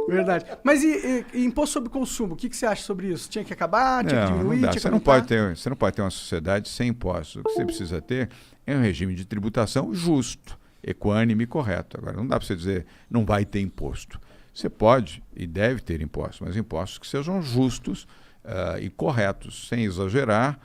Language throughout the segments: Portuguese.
Verdade. Mas e imposto sobre consumo? O que você acha sobre isso? Tinha que acabar? Tinha que diminuir? Não dá. Tinha que Você não aumentar? pode ter uma sociedade sem impostos. O que você precisa ter é um regime de tributação justo, equânime e correto. Agora, não dá para você dizer não vai ter imposto. Você pode e deve ter impostos, mas impostos que sejam justos e corretos, sem exagerar,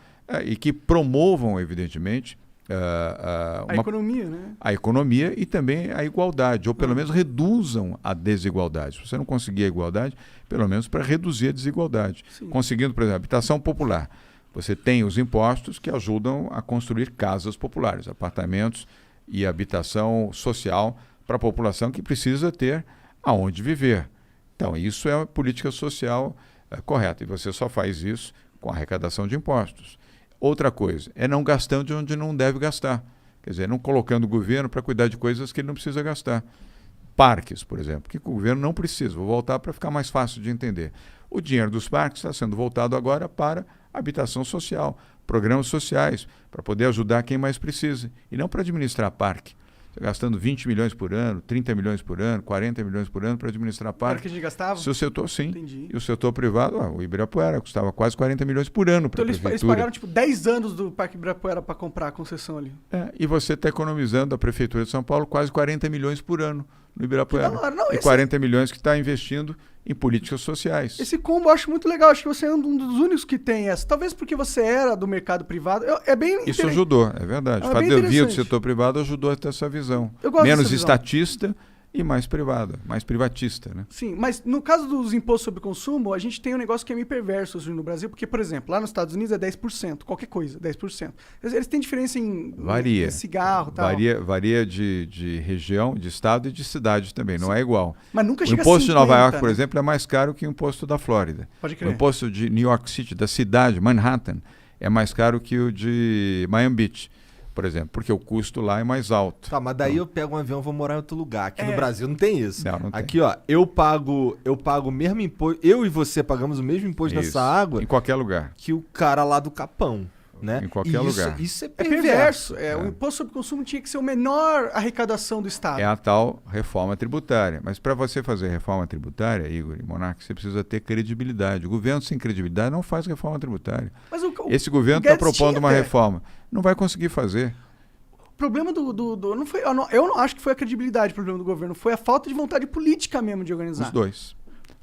e que promovam, evidentemente, A economia, né? a economia e também a igualdade, ou pelo menos reduzam a desigualdade. Se você não conseguir a igualdade, pelo menos para reduzir a desigualdade. Sim. Conseguindo, por exemplo, habitação popular. Você tem os impostos que ajudam a construir casas populares, apartamentos e habitação social para a população que precisa ter aonde viver. Então, isso é uma política social correta. E você só faz isso com a arrecadação de impostos. Outra coisa é não gastando onde não deve gastar. Quer dizer, não colocando o governo para cuidar de coisas que ele não precisa gastar. Parques, por exemplo, que o governo não precisa. Vou voltar para ficar mais fácil de entender. O dinheiro dos parques está sendo voltado agora para habitação social, programas sociais, para poder ajudar quem mais precisa. E não para administrar parque. Você gastando 20 milhões por ano, 30 milhões por ano, 40 milhões por ano para administrar parque. Era que a gente gastava? Se o setor, sim. Entendi. E o setor privado, o Ibirapuera, custava quase 40 milhões por ano para a Então prefeitura. eles pagaram tipo 10 anos do Parque Ibirapuera para comprar a concessão ali. E você está economizando a Prefeitura de São Paulo quase 40 milhões por ano no Ibirapuera. Que da hora. Não, e 40 milhões que está investindo em políticas sociais. Esse combo eu acho muito legal. Acho que você é um dos únicos que tem essa. Talvez porque você era do mercado privado. É bem Isso ajudou, é verdade. O fato de eu vir do setor privado ajudou a ter essa visão. Eu gosto menos dessa visão. estatista e mais privada, mais privatista, né? Sim, mas no caso dos impostos sobre consumo, a gente tem um negócio que é meio perverso assim, no Brasil, porque, por exemplo, lá nos Estados Unidos é 10%, qualquer coisa, 10%. Eles têm diferença em cigarro e tal. Varia de região, de estado e de cidade também, não é igual. Mas nunca O chega a imposto 50, de Nova York, por né? exemplo, é mais caro que o imposto da Flórida. Pode crer. O imposto de New York City, da cidade, Manhattan, é mais caro que o de Miami Beach, por exemplo, porque o custo lá é mais alto. Tá, mas daí eu pego um avião e vou morar em outro lugar. Aqui no Brasil não tem isso. Não tem. Aqui, ó, eu pago o mesmo imposto, eu e você pagamos o mesmo imposto Isso. nessa água Em qualquer lugar. que o cara lá do Capão, né? Em qualquer lugar. Isso é É perverso. perverso. O imposto sobre consumo tinha que ser a menor arrecadação do Estado. É a tal reforma tributária. Mas para você fazer reforma tributária, Igor e Monark, você precisa ter credibilidade. O governo sem credibilidade não faz reforma tributária. Mas Esse governo está propondo uma reforma. Não vai conseguir fazer. O problema não foi, eu não acho que foi a credibilidade o problema do governo, foi a falta de vontade política mesmo de organizar. Os dois.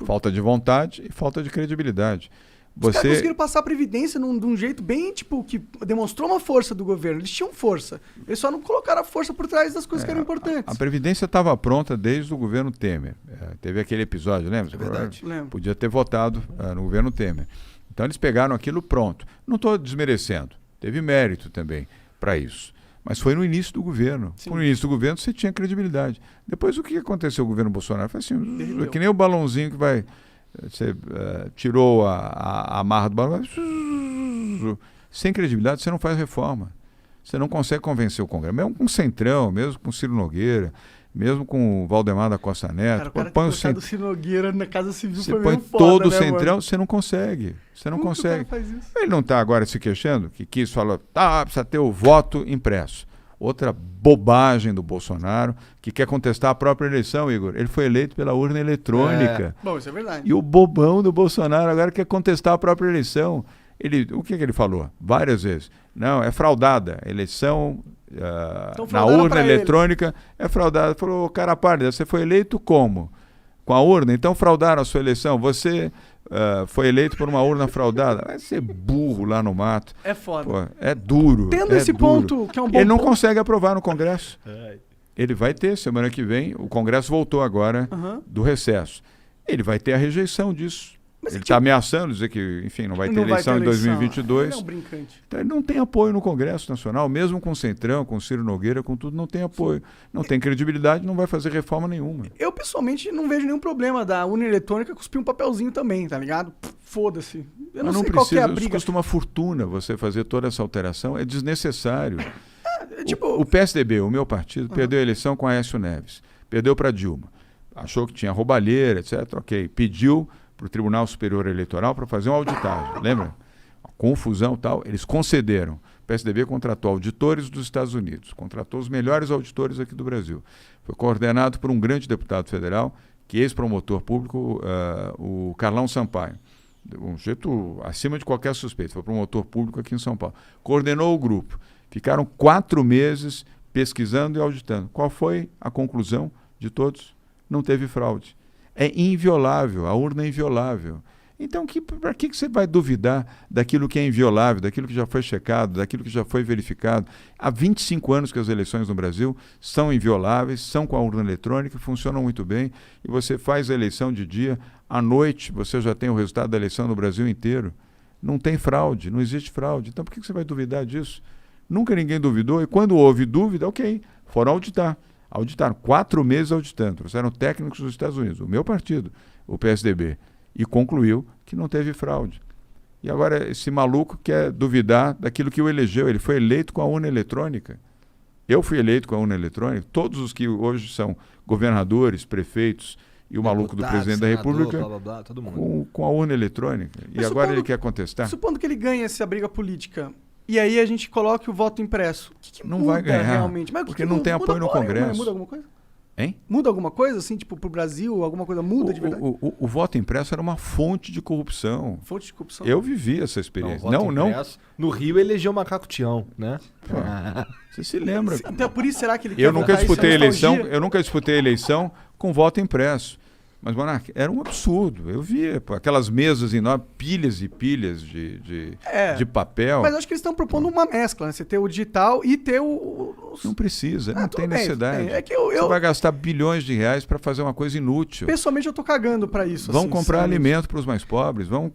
Falta de vontade e falta de credibilidade. Os caras conseguiram passar a Previdência de um jeito bem, tipo, que demonstrou uma força do governo. Eles tinham força. Eles só não colocaram a força por trás das coisas que eram importantes. A Previdência estava pronta desde o governo Temer. Teve aquele episódio, lembra? É verdade. Lembro. Podia ter votado no governo Temer. Então eles pegaram aquilo pronto. Não estou desmerecendo. Teve mérito também para isso. Mas foi no início do governo. Sim. No início do governo você tinha credibilidade. Depois o que aconteceu com o governo Bolsonaro? Foi assim, Derreteu. que nem o balãozinho que vai... Você tirou a amarra do balão. Sem credibilidade você não faz reforma. Você não consegue convencer o Congresso. Mesmo com o Centrão, mesmo com o Ciro Nogueira, mesmo com o Valdemar da Costa Neto. Cara, o cara ter colocado o Ciro Nogueira na Casa Civil você foi põe meio foda, todo o né, Centrão, mano? você não consegue. Você não Como que o consegue. cara faz isso? Ele não está agora se queixando, que quis falar, precisa ter o voto impresso. Outra bobagem do Bolsonaro, que quer contestar a própria eleição, Igor. Ele foi eleito pela urna eletrônica. Bom, isso é verdade. E o bobão do Bolsonaro agora quer contestar a própria eleição. O que ele falou? Várias vezes. Não, é fraudada. A eleição na urna eletrônica é fraudada. Falou, cara pálida, você foi eleito como? Com a urna? Então fraudaram a sua eleição. Você foi eleito por uma urna fraudada. Vai ser burro lá no mato. É foda. Pô, é duro. Tendo esse ponto, que é um bom Ele não ponto. consegue aprovar no Congresso. Ele vai ter, semana que vem, o Congresso voltou agora do recesso. Ele vai ter a rejeição disso. Mas ele está ameaçando dizer que, enfim, não vai ter eleição em 2022. Ele é um brincante. Então, ele não tem apoio no Congresso Nacional, mesmo com o Centrão, com o Ciro Nogueira, com tudo, não tem apoio. Não tem credibilidade, não vai fazer reforma nenhuma. Eu, pessoalmente, não vejo nenhum problema da urna eletrônica cuspir um papelzinho também, tá ligado? Foda-se. Eu não Mas sei qual que é a isso briga. custa uma fortuna você fazer toda essa alteração, é desnecessário. Tipo, O PSDB, o meu partido, perdeu a eleição com Aécio Neves. Perdeu para Dilma. Achou que tinha roubalheira, etc. Ok. Pediu para o Tribunal Superior Eleitoral para fazer uma auditagem. Lembra? Confusão e tal. Eles concederam. O PSDB contratou auditores dos Estados Unidos. Contratou os melhores auditores aqui do Brasil. Foi coordenado por um grande deputado federal que ex-promotor público, o Carlão Sampaio, um sujeito acima de qualquer suspeito, foi promotor público aqui em São Paulo, coordenou o grupo. Ficaram 4 meses pesquisando e auditando. Qual foi a conclusão de todos? Não teve fraude. É inviolável, a urna é inviolável. Então, para que você vai duvidar daquilo que é inviolável, daquilo que já foi checado, daquilo que já foi verificado? Há 25 anos que as eleições no Brasil são invioláveis, são com a urna eletrônica, funcionam muito bem, e você faz a eleição de dia, à noite você já tem o resultado da eleição no Brasil inteiro. Não tem fraude, não existe fraude. Então, por que você vai duvidar disso? Nunca ninguém duvidou, e quando houve dúvida, ok, foram auditar. Auditaram, 4 meses auditando, trouxeram técnicos dos Estados Unidos, o meu partido, o PSDB, e concluiu que não teve fraude. E agora esse maluco quer duvidar daquilo que o elegeu. Ele foi eleito com a urna eletrônica. Eu fui eleito com a urna eletrônica. Todos os que hoje são governadores, prefeitos e o maluco do presidente da República, blá, blá, blá, todo mundo. Com a urna eletrônica. E agora ele quer contestar? Supondo que ele ganhe essa briga política, e aí a gente coloque o voto impresso. Que não vai ganhar, realmente? Mas porque não tem apoio no Congresso. Muda alguma coisa? Hein? Muda alguma coisa, assim, tipo, pro Brasil, alguma coisa muda de verdade? O voto impresso era uma fonte de corrupção. Fonte de corrupção? Eu vivi essa experiência. Não. No Rio elegeu Macaco Tião, né? Você se lembra? Então, por isso será que ele quer eu nunca disputei eleição com voto impresso. Mas, Monark, era um absurdo. Eu via aquelas mesas enormes, pilhas e pilhas de papel. Mas acho que eles estão propondo uma mescla, né? Você ter o digital e ter Não precisa, não tem necessidade. É que Você vai gastar bilhões de reais para fazer uma coisa inútil. Pessoalmente, eu tô cagando para isso. Vão comprar alimento para os mais pobres, vão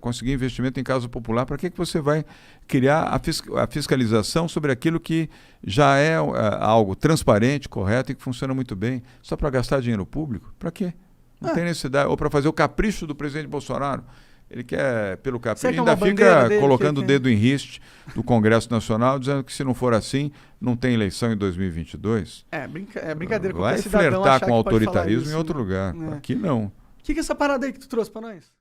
conseguir investimento em casa popular. Para que você vai criar a fiscalização sobre aquilo que já é algo transparente, correto e que funciona muito bem, só para gastar dinheiro público? Para quê? Não tem necessidade. Ou para fazer o capricho do presidente Bolsonaro. Ele quer, pelo capricho, ainda fica colocando o dedo em riste do Congresso Nacional, dizendo que se não for assim, não tem eleição em 2022. É brincadeira. Vai flertar com autoritarismo em outro lugar. Aqui não. O que é essa parada aí que tu trouxe para nós?